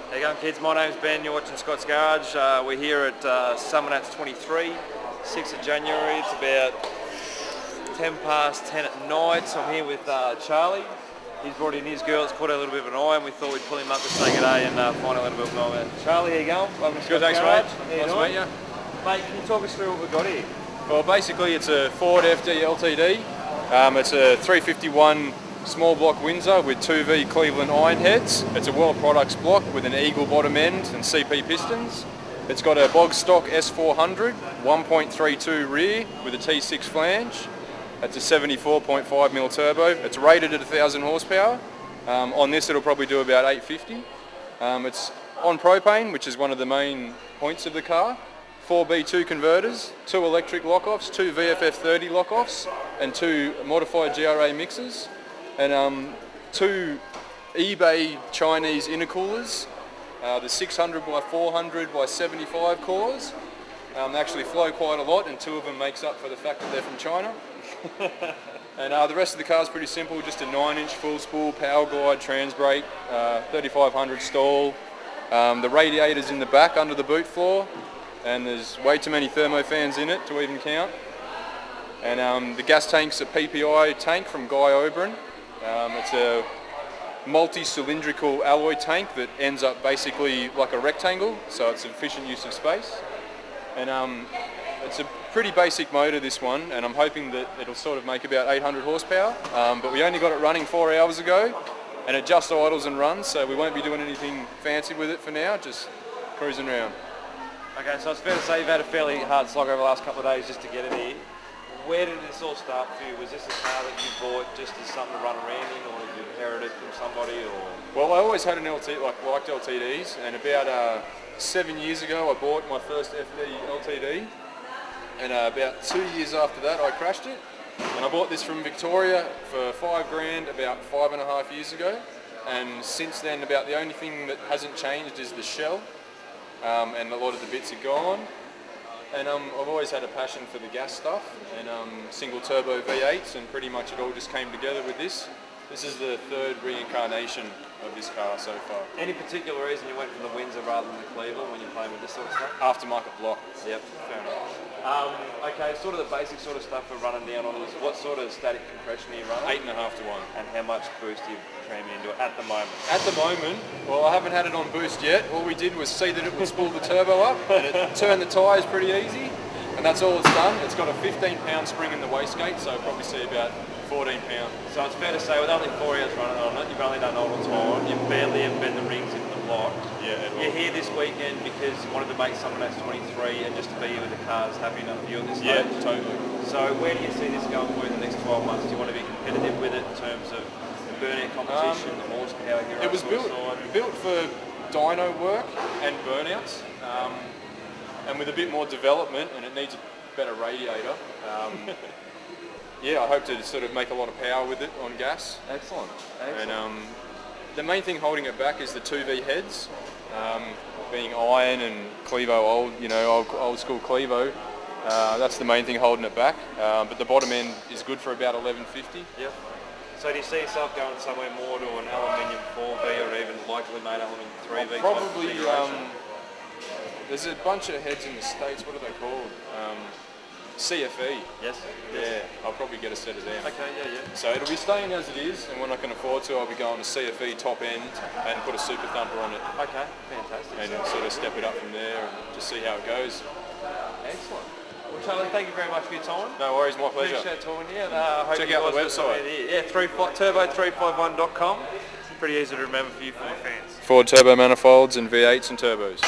How you going, kids? My name's Ben, you're watching Scott's Garage. We're here at Summernats 23, 6th of January. It's about 10 past 10 at night, so I'm here with Charlie. He's brought in his girls, caught a little bit of an eye, and we thought we'd pull him up to say good day and find out a little bit more about it. Charlie, how you going? Welcome to Scott's Garage. Mate. Nice to meet you. Mate, can you talk us through what we've got here? Well, basically it's a Ford FD LTD. It's a 351 small block Windsor with 2V Cleveland iron heads. It's a World Products block with an eagle bottom end and CP pistons. It's got a bog stock S400, 1.32 rear with a T6 flange. It's a 74.5mm turbo. It's rated at 1,000 horsepower. On this it'll probably do about 850. It's on propane, which is one of the main points of the car. 4B2 converters, 2 electric lock-offs, 2 VFF30 lock-offs, and 2 modified GRA mixers, and 2 eBay Chinese intercoolers, the 600 by 400 by 75 cores. They actually flow quite a lot, and 2 of them makes up for the fact that they're from China. And the rest of the car is pretty simple, just a 9-inch full spool power glide trans brake, 3500 stall. The radiator's in the back under the boot floor, and there's way too many thermofans in it to even count. And the gas tank's a PPI tank from Guy Oberon. It's a multi-cylindrical alloy tank that ends up basically like a rectangle, so it's an efficient use of space. And it's a pretty basic motor, this one, and I'm hoping that it'll sort of make about 800 horsepower. But we only got it running 4 hours ago, and it just idles and runs, so we won't be doing anything fancy with it for now, just cruising around. Okay, so it's fair to say you've had a fairly hard slog over the last couple of days just to get it here. Where did this all start for you? Was this a car that you bought just as something to run around in, or did you inherit it from somebody? Or? Well, I always had an LT, liked LTDs, and about 7 years ago I bought my first FD LTD, and about 2 years after that I crashed it. And I bought this from Victoria for $5 grand about 5.5 years ago, and since then about the only thing that hasn't changed is the shell. And a lot of the bits are gone, and I've always had a passion for the gas stuff, and single turbo V8s, and pretty much it all just came together with this. This is the 3rd reincarnation of this car so far. Any particular reason you went for the Windsor rather than the Cleveland when you're playing with this sort of stuff? Aftermarket block. Yep, fair enough. Okay, sort of the basic sort of stuff we're running down on is what sort of static compression are you running? 8.5 to 1. And how much boost are you cramming into it at the moment? At the moment, well, I haven't had it on boost yet. All we did was see that it would spool the turbo up, and it turned the tyres pretty easy, and that's all it's done. It's got a 15-pound spring in the wastegate, so I'll probably see about 14 pounds. So it's fair to say with only 4 hours running on it, you've only done all the time, you've barely ever bent the rings into the block. Yeah, you're here this weekend because you wanted to make Summernats 23 and just to be here with the cars happy enough for you at this stage. Yeah, totally. So where do you see this going for in the next 12 months? Do you want to be competitive with it in terms of the burnout competition, the horsepower? It was built for dyno work and burnouts, and with a bit more development, and it needs a better radiator. Yeah, I hope to sort of make a lot of power with it on gas. Excellent. And the main thing holding it back is the 2V heads, being iron and Clevo old school Clevo. That's the main thing holding it back. But the bottom end is good for about 1150. Yep. So do you see yourself going somewhere more to an aluminium 4V or even locally made aluminium 3V? Probably. There's a bunch of heads in the States. What are they called? CFE. Yes. Yeah, I'll probably get a set of them. Okay, yeah. So it'll be staying as it is, and when I can afford to, I'll be going to CFE top end and put a Super Thumper on it. Okay, fantastic. And sort of step it up from there and just see how it goes. Excellent. Well, Charlie, thank you very much for your time. No worries, my pleasure. Appreciate talking to you. Check out the website. Yeah, turbo351.com. Pretty easy to remember for you Ford fans. Ford turbo manifolds and V8s and turbos.